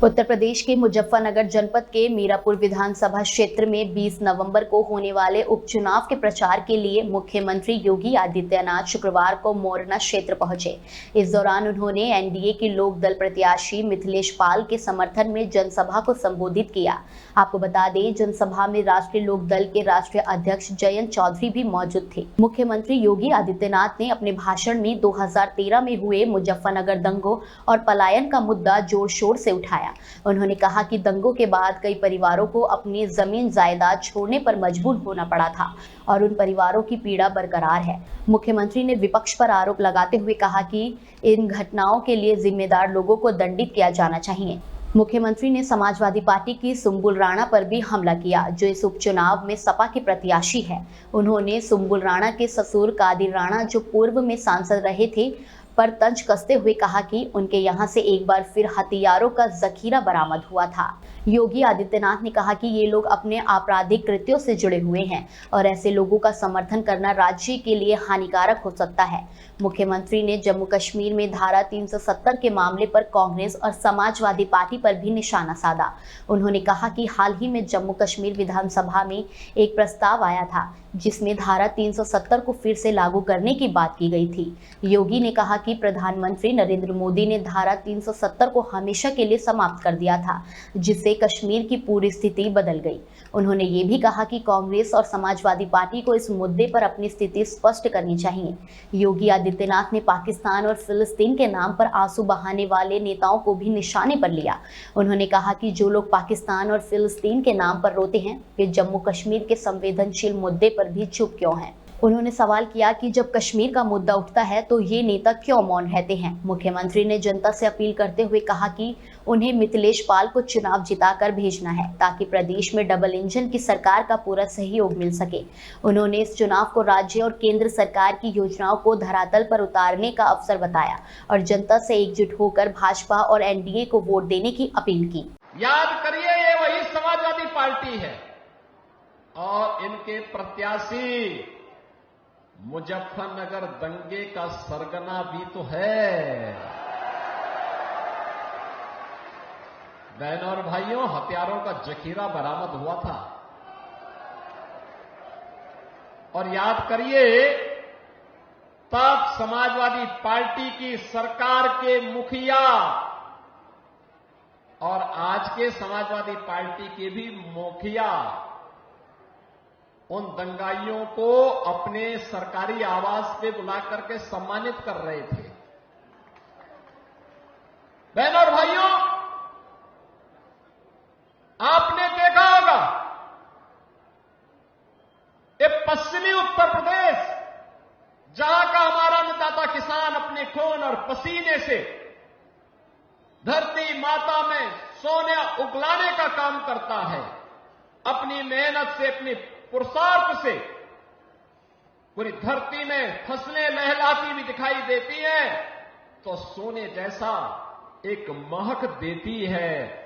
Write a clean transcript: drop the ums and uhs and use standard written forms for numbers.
उत्तर प्रदेश के मुजफ्फरनगर जनपद के मीरापुर विधानसभा क्षेत्र में 20 नवंबर को होने वाले उपचुनाव के प्रचार के लिए मुख्यमंत्री योगी आदित्यनाथ शुक्रवार को मोरना क्षेत्र पहुंचे। इस दौरान उन्होंने एनडीए के लोक दल प्रत्याशी मिथिलेश पाल के समर्थन में जनसभा को संबोधित किया। आपको बता दें, जनसभा में राष्ट्रीय लोक दल के राष्ट्रीय अध्यक्ष जयंत चौधरी भी मौजूद थे। मुख्यमंत्री योगी आदित्यनाथ ने अपने भाषण में 2013 में हुए मुजफ्फरनगर दंगों और पलायन का मुद्दा जोर शोर से उठाया। उन्होंने कहा कि दंगों के बाद कई परिवारों को अपनी जमीन जायदाद छोड़ने पर मजबूर होना पड़ा था और उन परिवारों की पीड़ा बरकरार है। मुख्यमंत्री ने विपक्ष पर आरोप लगाते हुए कहा कि इन घटनाओं के लिए जिम्मेदार लोगों को दंडित किया जाना चाहिए। मुख्यमंत्री ने समाजवादी पार्टी की सुम्बुल राणा पर भी हमला किया, जो इस उपचुनाव में सपा की प्रत्याशी है। उन्होंने सुम्बुल राणा के ससुर कादिर राणा, जो पूर्व में सांसद रहे थे, पर तंज कसते हुए कहा कि उनके यहां से एक बार फिर हथियारों का जखीरा बरामद हुआ था। योगी आदित्यनाथ ने कहा कि ये लोग अपने आपराधिक कृत्यों से जुड़े हुए हैं और ऐसे लोगों का समर्थन करना राज्य के लिए हानिकारक हो सकता है। मुख्यमंत्री ने जम्मू कश्मीर में धारा 370 के मामले पर कांग्रेस और समाजवादी पार्टी पर भी निशाना साधा। उन्होंने कहा कि हाल ही में जम्मू कश्मीर विधानसभा में एक प्रस्ताव आया था जिसमें धारा 370 को फिर से लागू करने की बात की गई थी। योगी ने कहा कि प्रधानमंत्री नरेंद्र मोदी ने धारा 370 को हमेशा के लिए समाप्त कर दिया था, जिससे कश्मीर की पूरी स्थिति बदल गई। उन्होंने ये भी कहा कि कांग्रेस और समाजवादी पार्टी को इस मुद्दे पर अपनी स्थिति स्पष्ट करनी चाहिए। योगी आदित्यनाथ ने पाकिस्तान और फिलिस्तीन के नाम पर आंसू बहाने वाले नेताओं को भी निशाने पर लिया। उन्होंने कहा कि जो लोग पाकिस्तान और फिलिस्तीन के नाम पर रोते हैं, वे जम्मू कश्मीर के संवेदनशील मुद्दे पर भी चुप क्यों हैं। उन्होंने सवाल किया कि जब कश्मीर का मुद्दा उठता है तो ये नेता क्यों मौन रहते हैं। मुख्यमंत्री ने जनता से अपील करते हुए कहा कि उन्हें मिथिलेश पाल को चुनाव जिताकर भेजना है, ताकि प्रदेश में डबल इंजन की सरकार का पूरा सहयोग मिल सके। उन्होंने इस चुनाव को राज्य और केंद्र सरकार की योजनाओं को धरातल पर उतारने का अवसर बताया और जनता से एकजुट होकर भाजपा और एनडीए को वोट देने की अपील की। याद करिए, ये वही समाजवादी पार्टी है और इनके प्रत्याशी मुजफ्फरनगर दंगे का सरगना भी तो है। बहनों और भाइयों, हथियारों का जखीरा बरामद हुआ था और याद करिए, तब समाजवादी पार्टी की सरकार के मुखिया और आज के समाजवादी पार्टी के भी मुखिया उन दंगाइयों को अपने सरकारी आवास पे बुला करके सम्मानित कर रहे थे। बहनों और भाइयों, आपने देखा होगा, ये पश्चिमी उत्तर प्रदेश, जहां का हमारा अन्नदाता किसान अपने खून और पसीने से धरती माता में सोने उगलाने का काम करता है, अपनी मेहनत से, अपनी पुरुषार्थ से पूरी धरती में फसलें लहलाती भी दिखाई देती हैं, तो सोने जैसा एक महक देती है।